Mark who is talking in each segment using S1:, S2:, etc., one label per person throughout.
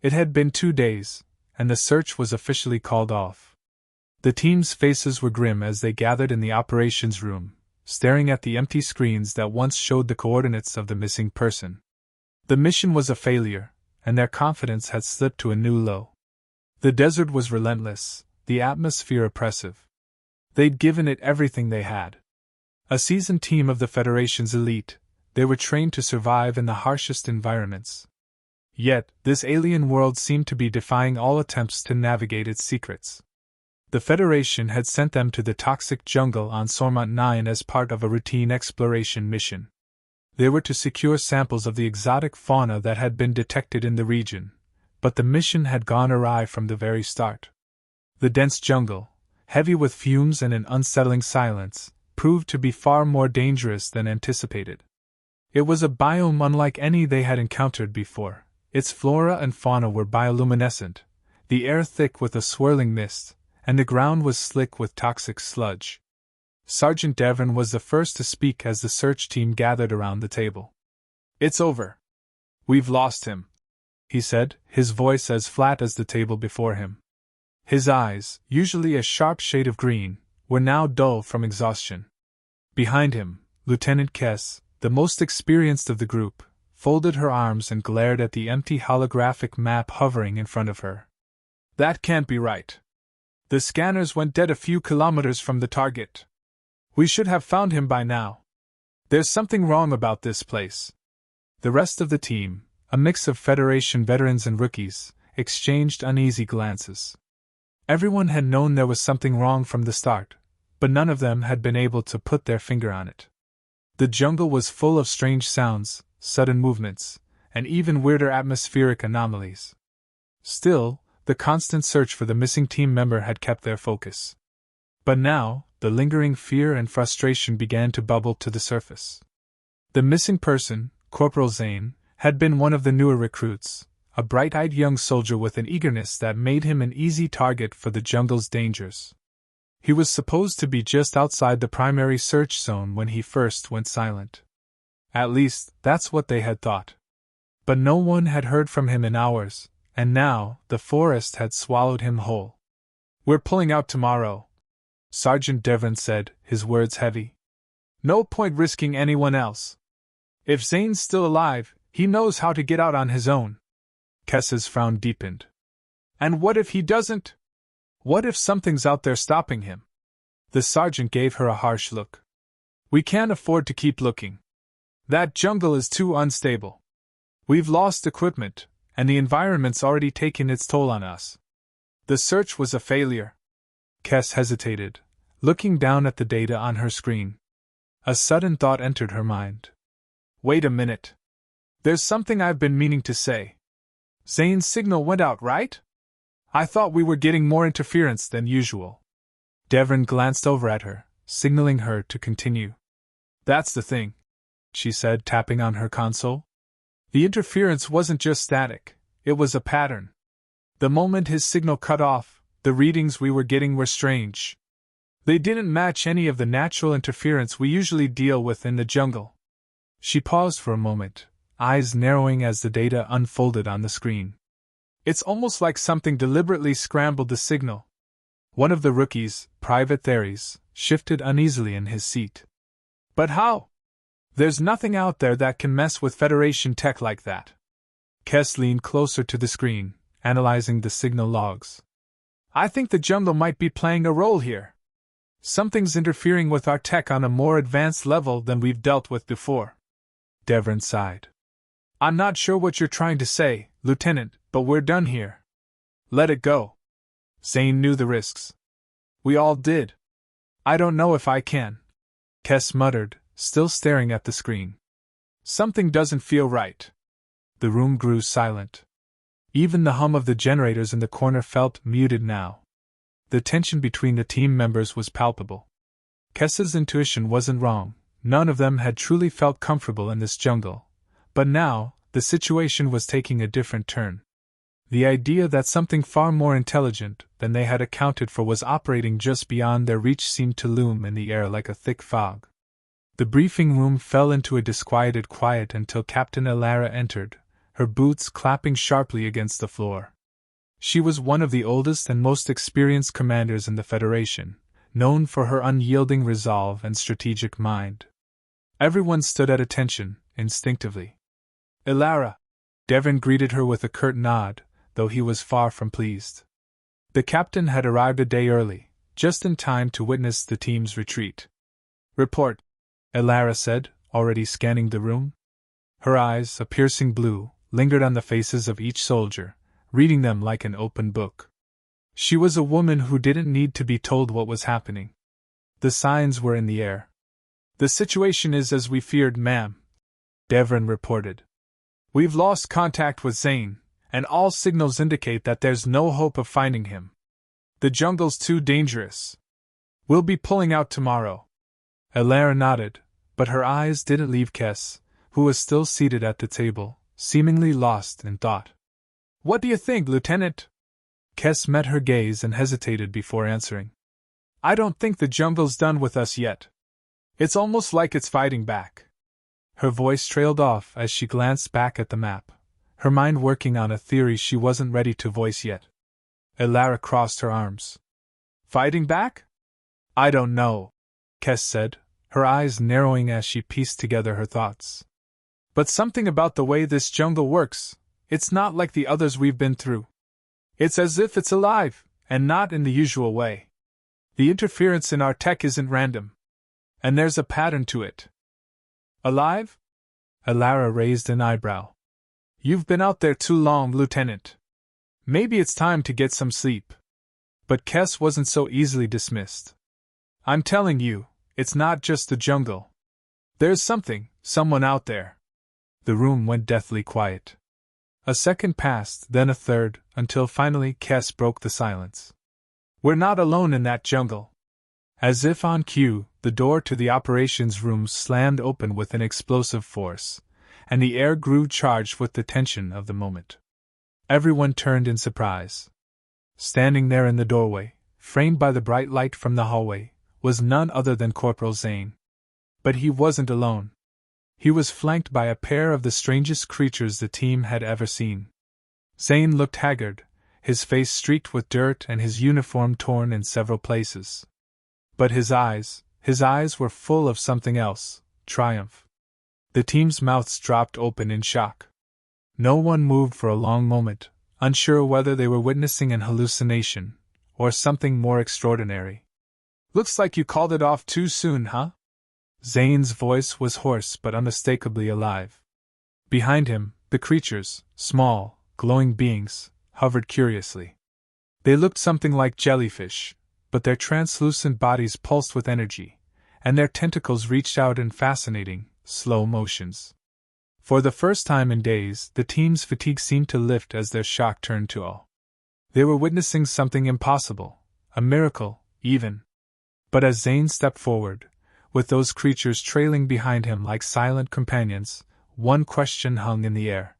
S1: It had been 2 days, and the search was officially called off. The team's faces were grim as they gathered in the operations room, staring at the empty screens that once showed the coordinates of the missing person. The mission was a failure, and their confidence had slipped to a new low. The desert was relentless, the atmosphere oppressive. They'd given it everything they had. A seasoned team of the Federation's elite, they were trained to survive in the harshest environments. Yet, this alien world seemed to be defying all attempts to navigate its secrets. The Federation had sent them to the toxic jungle on Sormont 9 as part of a routine exploration mission. They were to secure samples of the exotic fauna that had been detected in the region, but the mission had gone awry from the very start. The dense jungle, heavy with fumes and an unsettling silence, proved to be far more dangerous than anticipated. It was a biome unlike any they had encountered before. Its flora and fauna were bioluminescent, the air thick with a swirling mist, and the ground was slick with toxic sludge. Sergeant Devon was the first to speak as the search team gathered around the table. "It's over. We've lost him," he said, his voice as flat as the table before him. His eyes, usually a sharp shade of green, were now dull from exhaustion. Behind him, Lieutenant Kess, the most experienced of the group, folded her arms and glared at the empty holographic map hovering in front of her. "That can't be right. The scanners went dead a few kilometers from the target. We should have found him by now. There's something wrong about this place." The rest of the team, a mix of Federation veterans and rookies, exchanged uneasy glances. Everyone had known there was something wrong from the start, but none of them had been able to put their finger on it. The jungle was full of strange sounds, sudden movements, and even weirder atmospheric anomalies. Still, the constant search for the missing team member had kept their focus. But now, the lingering fear and frustration began to bubble to the surface. The missing person, Corporal Zane, had been one of the newer recruits, a bright-eyed young soldier with an eagerness that made him an easy target for the jungle's dangers. He was supposed to be just outside the primary search zone when he first went silent. At least, that's what they had thought. But no one had heard from him in hours, and now the forest had swallowed him whole. "We're pulling out tomorrow," Sergeant Devon said, his words heavy. "No point risking anyone else. If Zane's still alive, he knows how to get out on his own." Kess's frown deepened. "And what if he doesn't? What if something's out there stopping him?" The sergeant gave her a harsh look. "We can't afford to keep looking. That jungle is too unstable. We've lost equipment, and the environment's already taken its toll on us. The search was a failure." Kess hesitated, looking down at the data on her screen. A sudden thought entered her mind. "Wait a minute. There's something I've been meaning to say. Zane's signal went out, right? I thought we were getting more interference than usual." Devon glanced over at her, signaling her to continue. "That's the thing," she said, tapping on her console. "The interference wasn't just static, it was a pattern. The moment his signal cut off, the readings we were getting were strange. They didn't match any of the natural interference we usually deal with in the jungle." She paused for a moment, eyes narrowing as the data unfolded on the screen. "It's almost like something deliberately scrambled the signal." One of the rookies, Private Theres, shifted uneasily in his seat. "But how? There's nothing out there that can mess with Federation tech like that." Kess leaned closer to the screen, analyzing the signal logs. "I think the jungle might be playing a role here. Something's interfering with our tech on a more advanced level than we've dealt with before." Devon sighed. "I'm not sure what you're trying to say, Lieutenant, but we're done here. Let it go. Zane knew the risks. We all did. I don't know if I can," Kess muttered, still staring at the screen. "Something doesn't feel right." The room grew silent. Even the hum of the generators in the corner felt muted now. The tension between the team members was palpable. Kess's intuition wasn't wrong, none of them had truly felt comfortable in this jungle. But now, the situation was taking a different turn. The idea that something far more intelligent than they had accounted for was operating just beyond their reach seemed to loom in the air like a thick fog. The briefing room fell into a disquieted quiet until Captain Elara entered, her boots clapping sharply against the floor. She was one of the oldest and most experienced commanders in the Federation, known for her unyielding resolve and strategic mind. Everyone stood at attention, instinctively. "Elara!" Devon greeted her with a curt nod, though he was far from pleased. The captain had arrived a day early, just in time to witness the team's retreat. "Report," Elara said, already scanning the room. Her eyes, a piercing blue, lingered on the faces of each soldier, reading them like an open book. She was a woman who didn't need to be told what was happening. The signs were in the air. "The situation is as we feared, ma'am," Devon reported. "We've lost contact with Zane, and all signals indicate that there's no hope of finding him. The jungle's too dangerous. We'll be pulling out tomorrow." Elara nodded, but her eyes didn't leave Kess, who was still seated at the table, seemingly lost in thought. "What do you think, Lieutenant?" Kess met her gaze and hesitated before answering. "I don't think the jungle's done with us yet. It's almost like it's fighting back." Her voice trailed off as she glanced back at the map, her mind working on a theory she wasn't ready to voice yet. Elara crossed her arms. "Fighting back? I don't know," Kess said, her eyes narrowing as she pieced together her thoughts. "But something about the way this jungle works, it's not like the others we've been through. It's as if it's alive, and not in the usual way. The interference in our tech isn't random. And there's a pattern to it." "Alive?" Elara raised an eyebrow. "You've been out there too long, Lieutenant. Maybe it's time to get some sleep." But Kess wasn't so easily dismissed. "I'm telling you, it's not just the jungle. There's someone out there." The room went deathly quiet. A second passed, then a third, until finally Kess broke the silence. "We're not alone in that jungle." As if on cue, the door to the operations room slammed open with an explosive force, and the air grew charged with the tension of the moment. Everyone turned in surprise. Standing there in the doorway, framed by the bright light from the hallway, was none other than Corporal Zane. But he wasn't alone. He was flanked by a pair of the strangest creatures the team had ever seen. Zane looked haggard, his face streaked with dirt and his uniform torn in several places. But his eyes were full of something else, triumph. The team's mouths dropped open in shock. No one moved for a long moment, unsure whether they were witnessing an hallucination, or something more extraordinary. "Looks like you called it off too soon, huh?" Zane's voice was hoarse but unmistakably alive. Behind him, the creatures, small, glowing beings, hovered curiously. They looked something like jellyfish, but their translucent bodies pulsed with energy, and their tentacles reached out in fascinating, slow motions. For the first time in days, the team's fatigue seemed to lift as their shock turned to awe. They were witnessing something impossible, a miracle, even. But as Zane stepped forward, with those creatures trailing behind him like silent companions, one question hung in the air.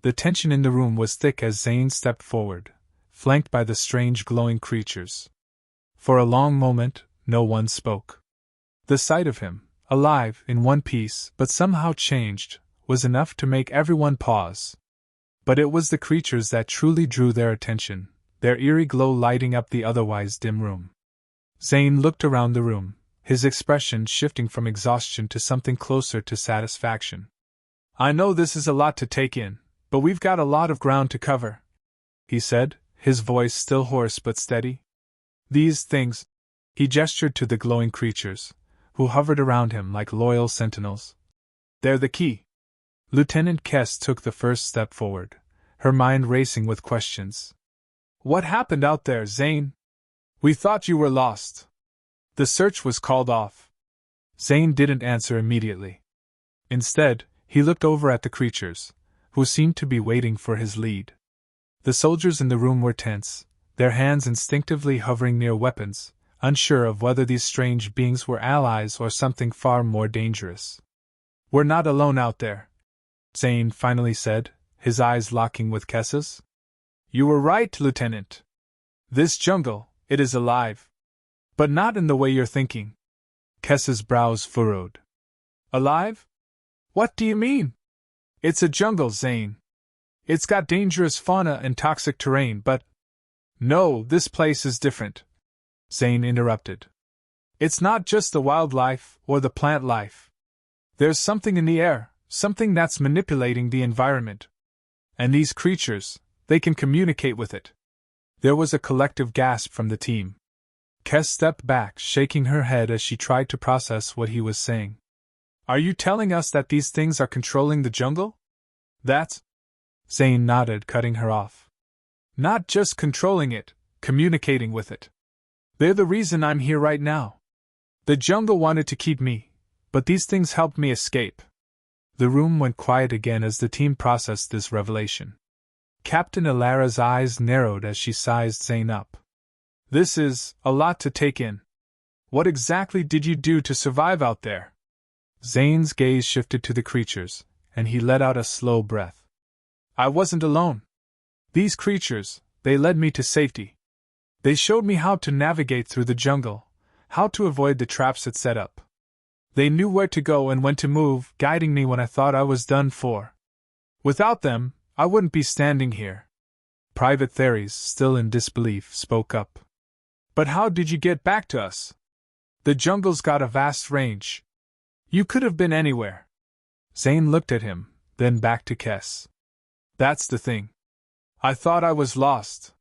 S1: The tension in the room was thick as Zane stepped forward, flanked by the strange glowing creatures. For a long moment, no one spoke. The sight of him, alive, in one piece, but somehow changed, was enough to make everyone pause. But it was the creatures that truly drew their attention, their eerie glow lighting up the otherwise dim room. Zane looked around the room, his expression shifting from exhaustion to something closer to satisfaction. "I know this is a lot to take in, but we've got a lot of ground to cover," he said, his voice still hoarse but steady. "These things," he gestured to the glowing creatures, who hovered around him like loyal sentinels. "They're the key." Lieutenant Kess took the first step forward, her mind racing with questions. "What happened out there, Zane? We thought you were lost. The search was called off." Zane didn't answer immediately. Instead, he looked over at the creatures, who seemed to be waiting for his lead. The soldiers in the room were tense, their hands instinctively hovering near weapons, unsure of whether these strange beings were allies or something far more dangerous. "We're not alone out there," Zane finally said, his eyes locking with Kess's. "You were right, Lieutenant. This jungle, it is alive. But not in the way you're thinking." Kess's brows furrowed. "Alive? What do you mean?" It's a jungle, Zane. It's got dangerous fauna and toxic terrain, but… No, this place is different, Zane interrupted. It's not just the wildlife or the plant life. There's something in the air, something that's manipulating the environment. And these creatures, they can communicate with it. There was a collective gasp from the team. Kes stepped back, shaking her head as she tried to process what he was saying. Are you telling us that these things are controlling the jungle? That's… Zane nodded, cutting her off. Not just controlling it, communicating with it. They're the reason I'm here right now. The jungle wanted to keep me, but these things helped me escape. The room went quiet again as the team processed this revelation. Captain Elara's eyes narrowed as she sized Zane up. This is a lot to take in. What exactly did you do to survive out there? Zane's gaze shifted to the creatures, and he let out a slow breath. I wasn't alone. These creatures, they led me to safety. They showed me how to navigate through the jungle, how to avoid the traps it set up. They knew where to go and when to move, guiding me when I thought I was done for. Without them, I wouldn't be standing here. Private Theres, still in disbelief, spoke up. But how did you get back to us? The jungle's got a vast range. You could have been anywhere. Zane looked at him, then back to Kes. That's the thing. I thought I was lost.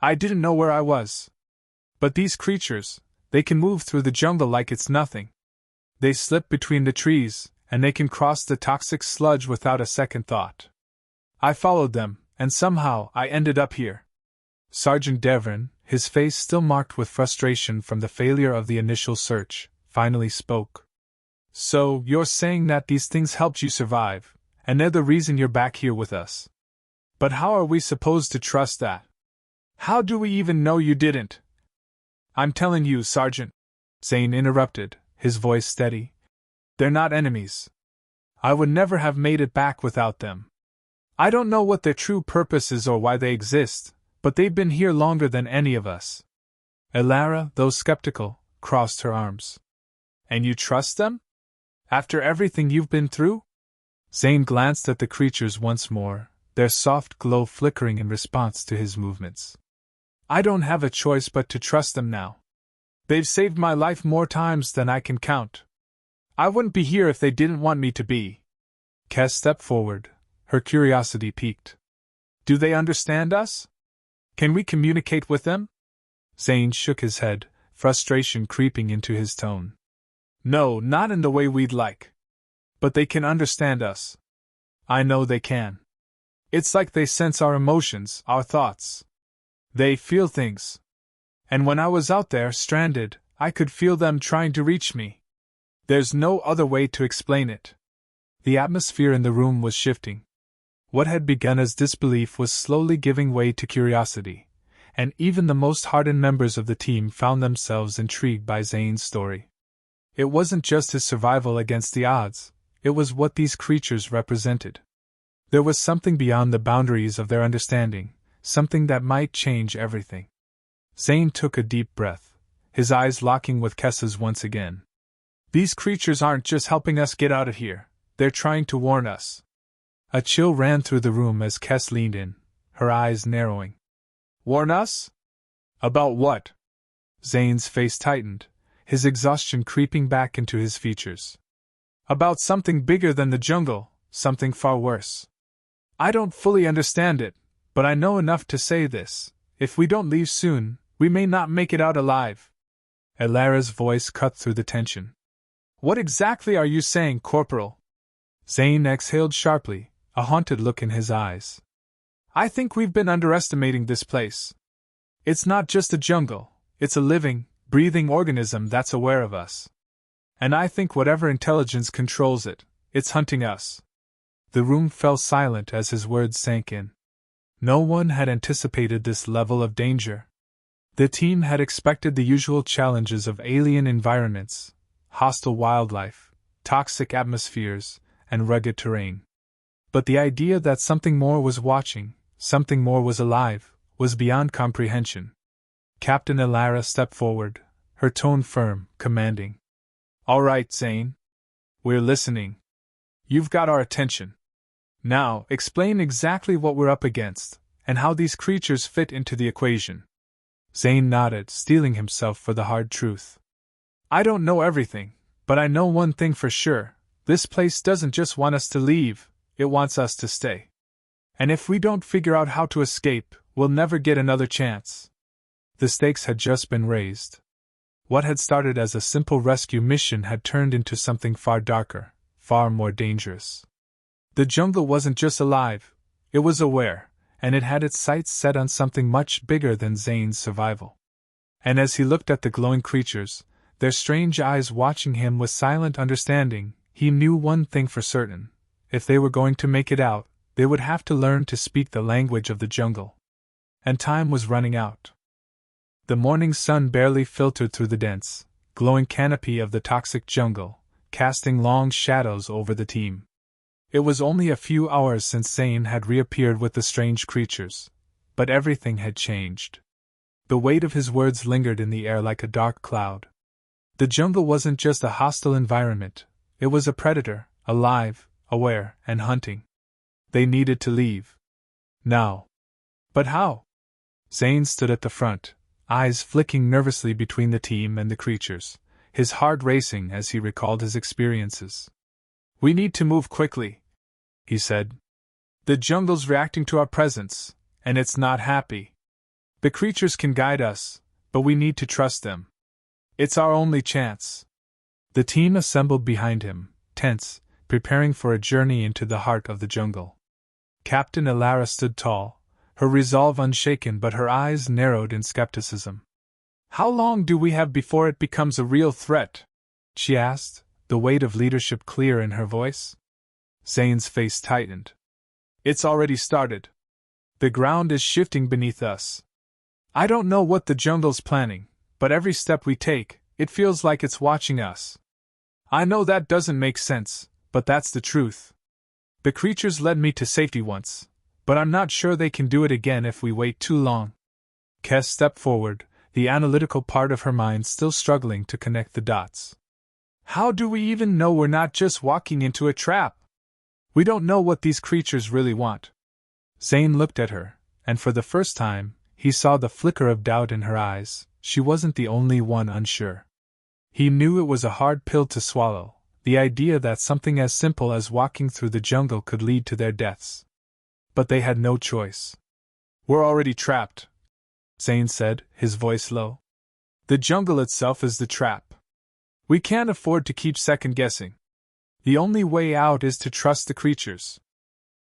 S1: I didn't know where I was. But these creatures, they can move through the jungle like it's nothing. They slip between the trees, and they can cross the toxic sludge without a second thought. I followed them, and somehow I ended up here. Sergeant Devon, his face still marked with frustration from the failure of the initial search, finally spoke. So, you're saying that these things helped you survive, and they're the reason you're back here with us. But how are we supposed to trust that? How do we even know you didn't? I'm telling you, Sergeant, Zane interrupted, his voice steady. They're not enemies. I would never have made it back without them. I don't know what their true purpose is or why they exist, but they've been here longer than any of us. Elara, though skeptical, crossed her arms. And you trust them? After everything you've been through? Zane glanced at the creatures once more, their soft glow flickering in response to his movements. I don't have a choice but to trust them now. They've saved my life more times than I can count. I wouldn't be here if they didn't want me to be. Kes stepped forward, her curiosity piqued. Do they understand us? Can we communicate with them? Zane shook his head, frustration creeping into his tone. No, not in the way we'd like. But they can understand us. I know they can. It's like they sense our emotions, our thoughts. They feel things. And when I was out there stranded, I could feel them trying to reach me. There's no other way to explain it. The atmosphere in the room was shifting. What had begun as disbelief was slowly giving way to curiosity, and even the most hardened members of the team found themselves intrigued by Zane's story. It wasn't just his survival against the odds, it was what these creatures represented. There was something beyond the boundaries of their understanding, something that might change everything. Zane took a deep breath, his eyes locking with Kes's once again. These creatures aren't just helping us get out of here, they're trying to warn us. A chill ran through the room as Kes leaned in, her eyes narrowing. Warn us? About what? Zane's face tightened, his exhaustion creeping back into his features. About something bigger than the jungle, something far worse. I don't fully understand it, but I know enough to say this. If we don't leave soon, we may not make it out alive. Elara's voice cut through the tension. What exactly are you saying, Corporal? Zane exhaled sharply, a haunted look in his eyes. I think we've been underestimating this place. It's not just a jungle, it's a living, breathing organism that's aware of us. And I think whatever intelligence controls it, it's hunting us. The room fell silent as his words sank in. No one had anticipated this level of danger. The team had expected the usual challenges of alien environments, hostile wildlife, toxic atmospheres, and rugged terrain. But the idea that something more was watching, something more was alive, was beyond comprehension. Captain Elara stepped forward, her tone firm, commanding. All right, Zane. We're listening. You've got our attention. Now, explain exactly what we're up against, and how these creatures fit into the equation. Zane nodded, steeling himself for the hard truth. I don't know everything, but I know one thing for sure. This place doesn't just want us to leave, it wants us to stay. And if we don't figure out how to escape, we'll never get another chance. The stakes had just been raised. What had started as a simple rescue mission had turned into something far darker, far more dangerous. The jungle wasn't just alive, it was aware, and it had its sights set on something much bigger than Zane's survival. And as he looked at the glowing creatures, their strange eyes watching him with silent understanding, he knew one thing for certain. If they were going to make it out, they would have to learn to speak the language of the jungle. And time was running out. The morning sun barely filtered through the dense, glowing canopy of the toxic jungle, casting long shadows over the team. It was only a few hours since Zane had reappeared with the strange creatures, but everything had changed. The weight of his words lingered in the air like a dark cloud. The jungle wasn't just a hostile environment, it was a predator, alive, aware, and hunting. They needed to leave. Now. But how? Zane stood at the front, eyes flicking nervously between the team and the creatures, his heart racing as he recalled his experiences. We need to move quickly, he said. The jungle's reacting to our presence, and it's not happy. The creatures can guide us, but we need to trust them. It's our only chance. The team assembled behind him, tense, preparing for a journey into the heart of the jungle. Captain Elara stood tall, her resolve unshaken but her eyes narrowed in skepticism. How long do we have before it becomes a real threat? She asked, the weight of leadership clear in her voice. Zane's face tightened. It's already started. The ground is shifting beneath us. I don't know what the jungle's planning, but every step we take, it feels like it's watching us. I know that doesn't make sense, but that's the truth. The creatures led me to safety once, but I'm not sure they can do it again if we wait too long. Kes stepped forward, the analytical part of her mind still struggling to connect the dots. How do we even know we're not just walking into a trap? We don't know what these creatures really want. Zane looked at her, and for the first time, he saw the flicker of doubt in her eyes. She wasn't the only one unsure. He knew it was a hard pill to swallow, the idea that something as simple as walking through the jungle could lead to their deaths. But they had no choice. We're already trapped, Zane said, his voice low. The jungle itself is the trap. We can't afford to keep second-guessing. The only way out is to trust the creatures.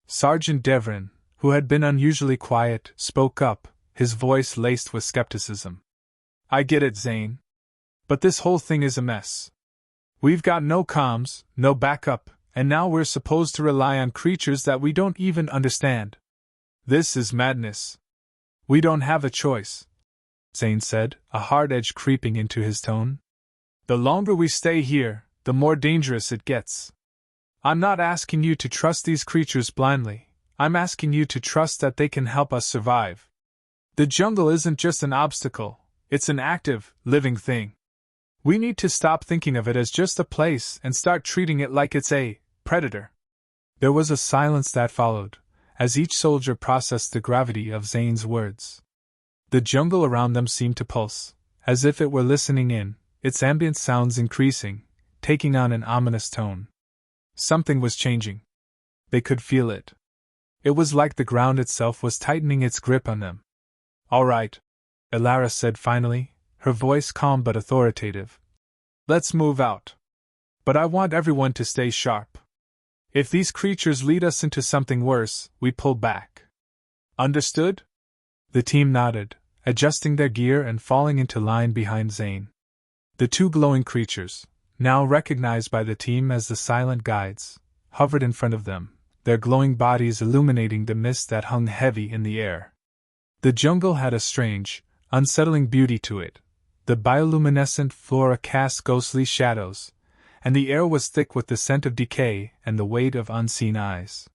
S1: Sergeant Devrin, who had been unusually quiet, spoke up, his voice laced with skepticism. I get it, Zane. But this whole thing is a mess. We've got no comms, no backup, and now we're supposed to rely on creatures that we don't even understand. This is madness. We don't have a choice, Zane said, a hard edge creeping into his tone. The longer we stay here, the more dangerous it gets. I'm not asking you to trust these creatures blindly, I'm asking you to trust that they can help us survive. The jungle isn't just an obstacle, it's an active, living thing. We need to stop thinking of it as just a place and start treating it like it's a predator. There was a silence that followed, as each soldier processed the gravity of Zane's words. The jungle around them seemed to pulse, as if it were listening in, its ambient sounds increasing, taking on an ominous tone. Something was changing. They could feel it. It was like the ground itself was tightening its grip on them. All right, Elara said finally, her voice calm but authoritative. Let's move out. But I want everyone to stay sharp. If these creatures lead us into something worse, we pull back. Understood? The team nodded, adjusting their gear and falling into line behind Zane. The two glowing creatures, now recognized by the team as the silent guides, hovered in front of them, their glowing bodies illuminating the mist that hung heavy in the air. The jungle had a strange, unsettling beauty to it. The bioluminescent flora cast ghostly shadows, and the air was thick with the scent of decay and the weight of unseen eyes.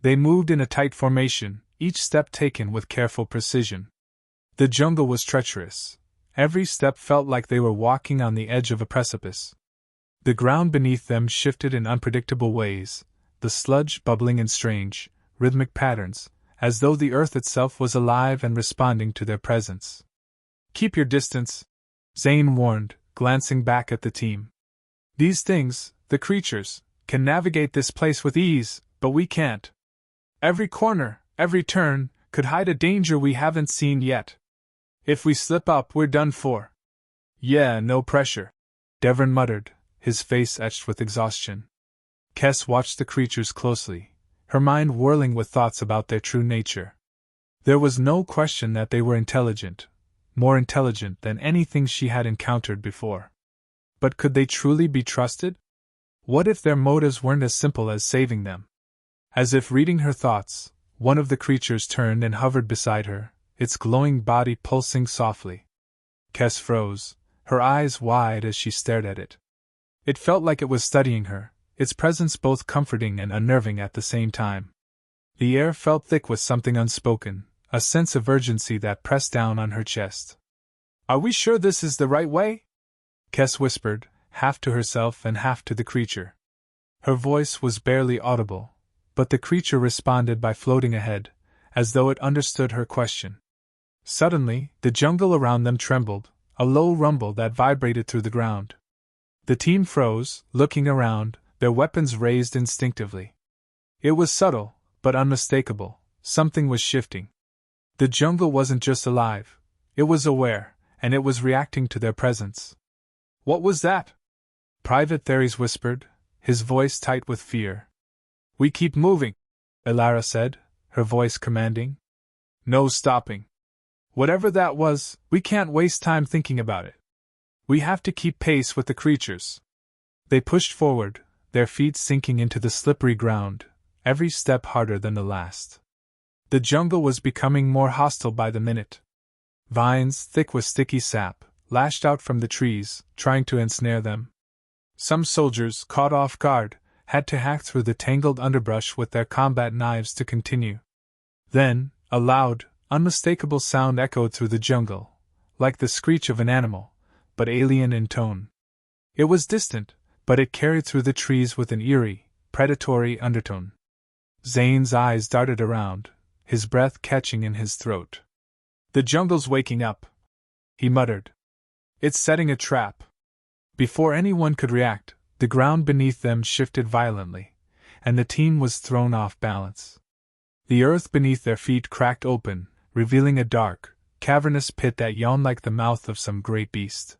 S1: They moved in a tight formation, each step taken with careful precision. The jungle was treacherous. Every step felt like they were walking on the edge of a precipice. The ground beneath them shifted in unpredictable ways, the sludge bubbling in strange, rhythmic patterns, as though the earth itself was alive and responding to their presence. "Keep your distance," Zane warned, glancing back at the team. "These things, the creatures, can navigate this place with ease, but we can't. Every corner, every turn, could hide a danger we haven't seen yet. If we slip up, we're done for." "Yeah, no pressure," Devon muttered, his face etched with exhaustion. Kes watched the creatures closely, her mind whirling with thoughts about their true nature. There was no question that they were intelligent, more intelligent than anything she had encountered before. But could they truly be trusted? What if their motives weren't as simple as saving them? As if reading her thoughts, one of the creatures turned and hovered beside her, its glowing body pulsing softly. Kes froze, her eyes wide as she stared at it. It felt like it was studying her, its presence both comforting and unnerving at the same time. The air felt thick with something unspoken, a sense of urgency that pressed down on her chest. "Are we sure this is the right way?" Kes whispered, half to herself and half to the creature. Her voice was barely audible, but the creature responded by floating ahead, as though it understood her question. Suddenly, the jungle around them trembled, a low rumble that vibrated through the ground. The team froze, looking around, their weapons raised instinctively. It was subtle, but unmistakable. Something was shifting. The jungle wasn't just alive, it was aware, and it was reacting to their presence. "What was that?" Private Theres whispered, his voice tight with fear. "We keep moving," Elara said, her voice commanding. "No stopping. Whatever that was, we can't waste time thinking about it. We have to keep pace with the creatures." They pushed forward, their feet sinking into the slippery ground, every step harder than the last. The jungle was becoming more hostile by the minute. Vines, thick with sticky sap, lashed out from the trees, trying to ensnare them. Some soldiers, caught off guard, had to hack through the tangled underbrush with their combat knives to continue. Then, a loud, unmistakable sound echoed through the jungle, like the screech of an animal, but alien in tone. It was distant, but it carried through the trees with an eerie, predatory undertone. Zane's eyes darted around, his breath catching in his throat. "The jungle's waking up," he muttered. "It's setting a trap." Before anyone could react, the ground beneath them shifted violently, and the team was thrown off balance. The earth beneath their feet cracked open, revealing a dark, cavernous pit that yawned like the mouth of some great beast.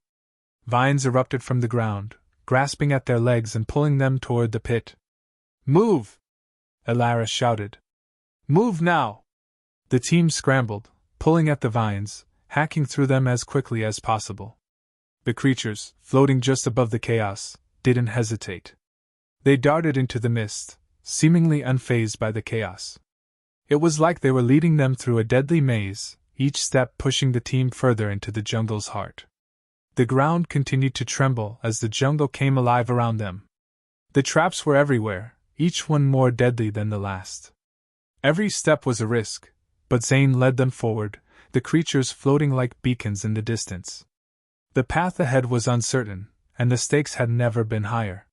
S1: Vines erupted from the ground, grasping at their legs and pulling them toward the pit. "Move!" Elara shouted. "Move now!" The team scrambled, pulling at the vines, hacking through them as quickly as possible. The creatures, floating just above the chaos, didn't hesitate. They darted into the mist, seemingly unfazed by the chaos. It was like they were leading them through a deadly maze, each step pushing the team further into the jungle's heart. The ground continued to tremble as the jungle came alive around them. The traps were everywhere, each one more deadly than the last. Every step was a risk, but Zane led them forward, the creatures floating like beacons in the distance. The path ahead was uncertain, and the stakes had never been higher.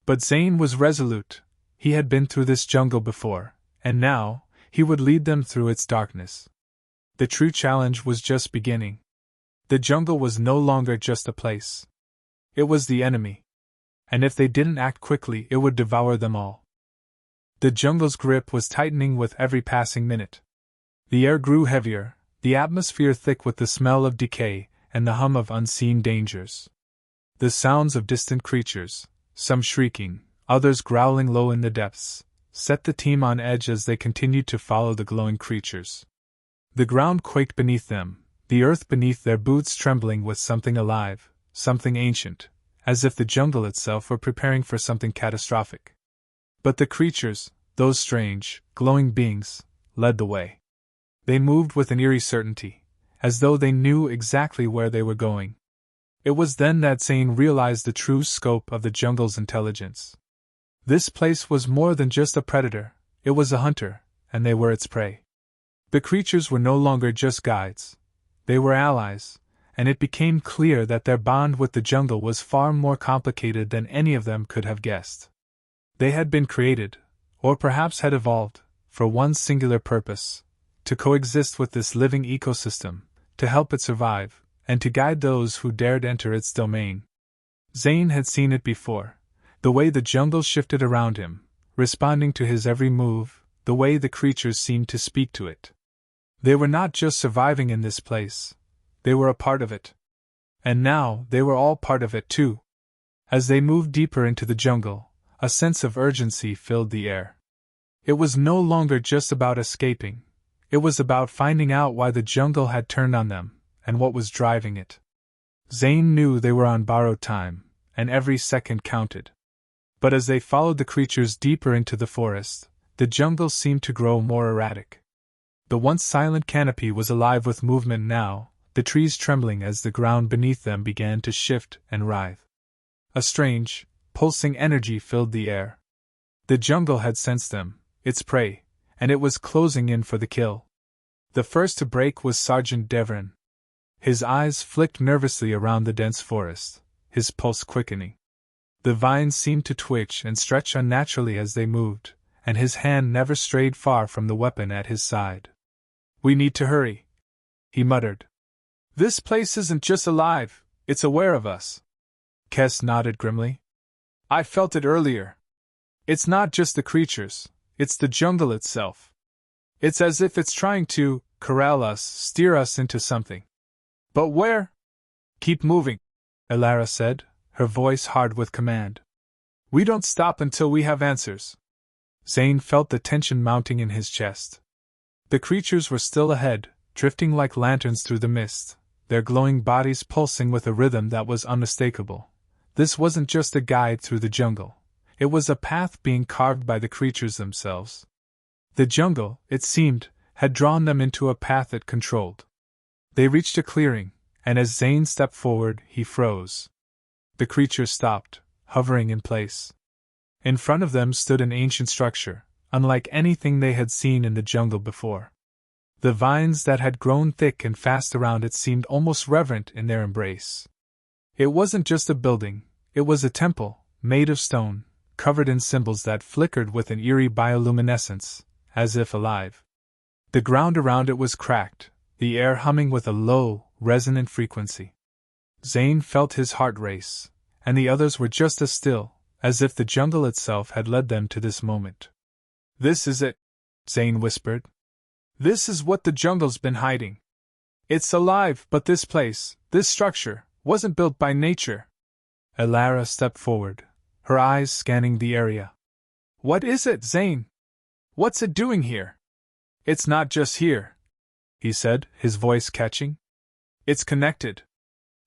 S1: But Zane was resolute. He had been through this jungle before, and now, he would lead them through its darkness. The true challenge was just beginning. The jungle was no longer just a place. It was the enemy. And if they didn't act quickly, it would devour them all. The jungle's grip was tightening with every passing minute. The air grew heavier, the atmosphere thick with the smell of decay and the hum of unseen dangers. The sounds of distant creatures, some shrieking, others growling low in the depths, set the team on edge as they continued to follow the glowing creatures. The ground quaked beneath them, the earth beneath their boots trembling with something alive, something ancient, as if the jungle itself were preparing for something catastrophic. But the creatures, those strange, glowing beings, led the way. They moved with an eerie certainty, as though they knew exactly where they were going. It was then that Zane realized the true scope of the jungle's intelligence. This place was more than just a predator, it was a hunter, and they were its prey. The creatures were no longer just guides. They were allies, and it became clear that their bond with the jungle was far more complicated than any of them could have guessed. They had been created, or perhaps had evolved, for one singular purpose: to coexist with this living ecosystem, to help it survive, and to guide those who dared enter its domain. Zane had seen it before, the way the jungle shifted around him, responding to his every move, the way the creatures seemed to speak to it. They were not just surviving in this place, they were a part of it. And now they were all part of it too. As they moved deeper into the jungle, a sense of urgency filled the air. It was no longer just about escaping, it was about finding out why the jungle had turned on them, and what was driving it. Zane knew they were on borrowed time, and every second counted. But as they followed the creatures deeper into the forest, the jungle seemed to grow more erratic. The once silent canopy was alive with movement now, the trees trembling as the ground beneath them began to shift and writhe. A strange, pulsing energy filled the air. The jungle had sensed them, its prey, and it was closing in for the kill. The first to break was Sergeant Devrin. His eyes flicked nervously around the dense forest, his pulse quickening. The vines seemed to twitch and stretch unnaturally as they moved, and his hand never strayed far from the weapon at his side. "We need to hurry," he muttered. "This place isn't just alive, it's aware of us." Kes nodded grimly. "I felt it earlier. It's not just the creatures, it's the jungle itself. It's as if it's trying to corral us, steer us into something. But where?" "Keep moving," Elara said, her voice hard with command. "We don't stop until we have answers." Zane felt the tension mounting in his chest. The creatures were still ahead, drifting like lanterns through the mist, their glowing bodies pulsing with a rhythm that was unmistakable. This wasn't just a guide through the jungle, it was a path being carved by the creatures themselves. The jungle, it seemed, had drawn them into a path it controlled. They reached a clearing, and as Zane stepped forward, he froze. The creatures stopped, hovering in place. In front of them stood an ancient structure, unlike anything they had seen in the jungle before. The vines that had grown thick and fast around it seemed almost reverent in their embrace. It wasn't just a building, it was a temple, made of stone, covered in symbols that flickered with an eerie bioluminescence, as if alive. The ground around it was cracked, the air humming with a low, resonant frequency. Zane felt his heart race, and the others were just as still, as if the jungle itself had led them to this moment. "This is it," Zane whispered. "This is what the jungle's been hiding. It's alive, but this place, this structure, wasn't built by nature." Elara stepped forward, her eyes scanning the area. "What is it, Zane? What's it doing here?" "It's not just here," he said, his voice catching. "It's connected.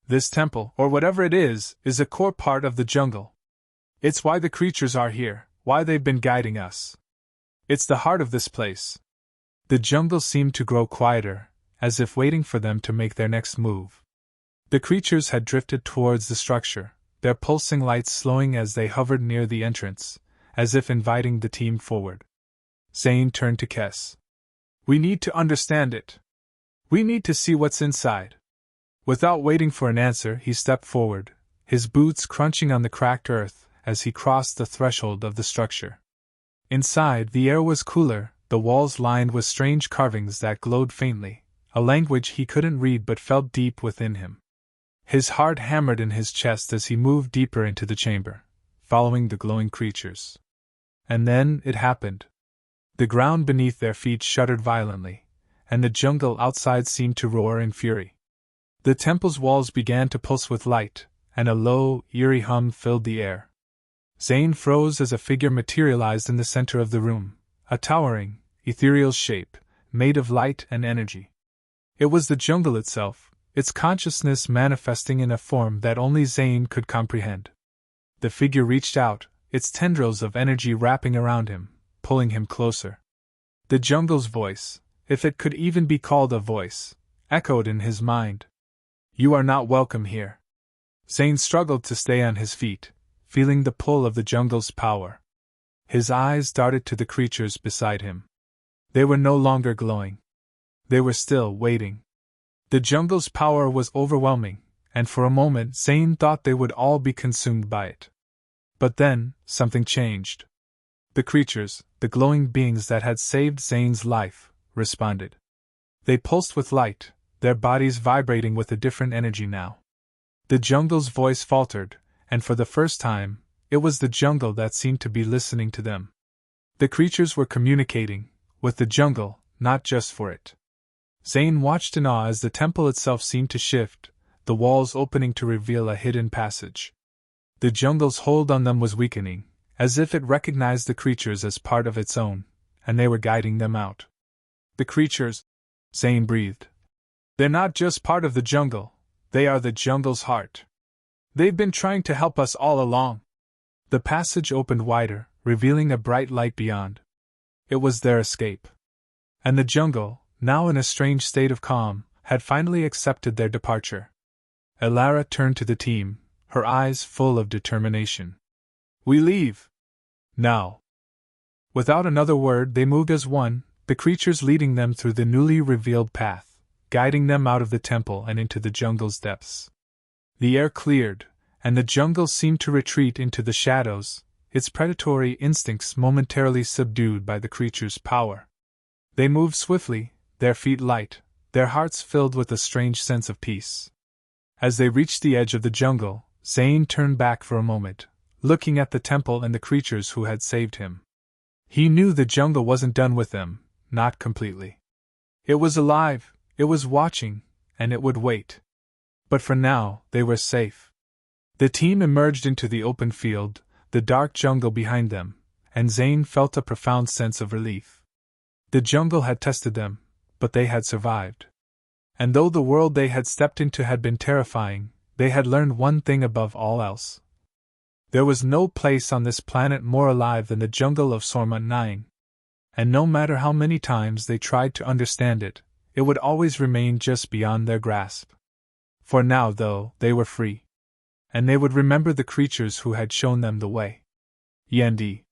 S1: This temple, or whatever it is a core part of the jungle. It's why the creatures are here, why they've been guiding us. It's the heart of this place." The jungle seemed to grow quieter, as if waiting for them to make their next move. The creatures had drifted towards the structure, their pulsing lights slowing as they hovered near the entrance, as if inviting the team forward. Zane turned to Kes. "We need to understand it. We need to see what's inside." Without waiting for an answer, he stepped forward, his boots crunching on the cracked earth as he crossed the threshold of the structure. Inside, the air was cooler, the walls lined with strange carvings that glowed faintly, a language he couldn't read but felt deep within him. His heart hammered in his chest as he moved deeper into the chamber, following the glowing creatures. And then it happened. The ground beneath their feet shuddered violently, and the jungle outside seemed to roar in fury. The temple's walls began to pulse with light, and a low, eerie hum filled the air. Zane froze as a figure materialized in the center of the room, a towering, ethereal shape, made of light and energy. It was the jungle itself, its consciousness manifesting in a form that only Zane could comprehend. The figure reached out, its tendrils of energy wrapping around him, pulling him closer. The jungle's voice, if it could even be called a voice, echoed in his mind. "You are not welcome here." Zane struggled to stay on his feet, feeling the pull of the jungle's power. His eyes darted to the creatures beside him. They were no longer glowing. They were still waiting. The jungle's power was overwhelming, and for a moment Zane thought they would all be consumed by it. But then, something changed. The creatures, the glowing beings that had saved Zane's life, responded. They pulsed with light, their bodies vibrating with a different energy now. The jungle's voice faltered, and for the first time, it was the jungle that seemed to be listening to them. The creatures were communicating with the jungle, not just for it. Zane watched in awe as the temple itself seemed to shift, the walls opening to reveal a hidden passage. The jungle's hold on them was weakening, as if it recognized the creatures as part of its own, and they were guiding them out. The creatures, Zane breathed. They're not just part of the jungle, they are the jungle's heart. They've been trying to help us all along. The passage opened wider, revealing a bright light beyond. It was their escape. And the jungle, now in a strange state of calm, had finally accepted their departure. Elara turned to the team, her eyes full of determination. We leave. Now. Without another word, they moved as one, the creatures leading them through the newly revealed path, guiding them out of the temple and into the jungle's depths. The air cleared, and the jungle seemed to retreat into the shadows, its predatory instincts momentarily subdued by the creature's power. They moved swiftly, their feet light, their hearts filled with a strange sense of peace. As they reached the edge of the jungle, Zane turned back for a moment, looking at the temple and the creatures who had saved him. He knew the jungle wasn't done with them, not completely. It was alive, it was watching, and it would wait. But for now, they were safe. The team emerged into the open field, the dark jungle behind them, and Zane felt a profound sense of relief. The jungle had tested them, but they had survived. And though the world they had stepped into had been terrifying, they had learned one thing above all else. There was no place on this planet more alive than the jungle of Sorma 9. And no matter how many times they tried to understand it, it would always remain just beyond their grasp. For now, though, they were free. And they would remember the creatures who had shown them the way. Yendi.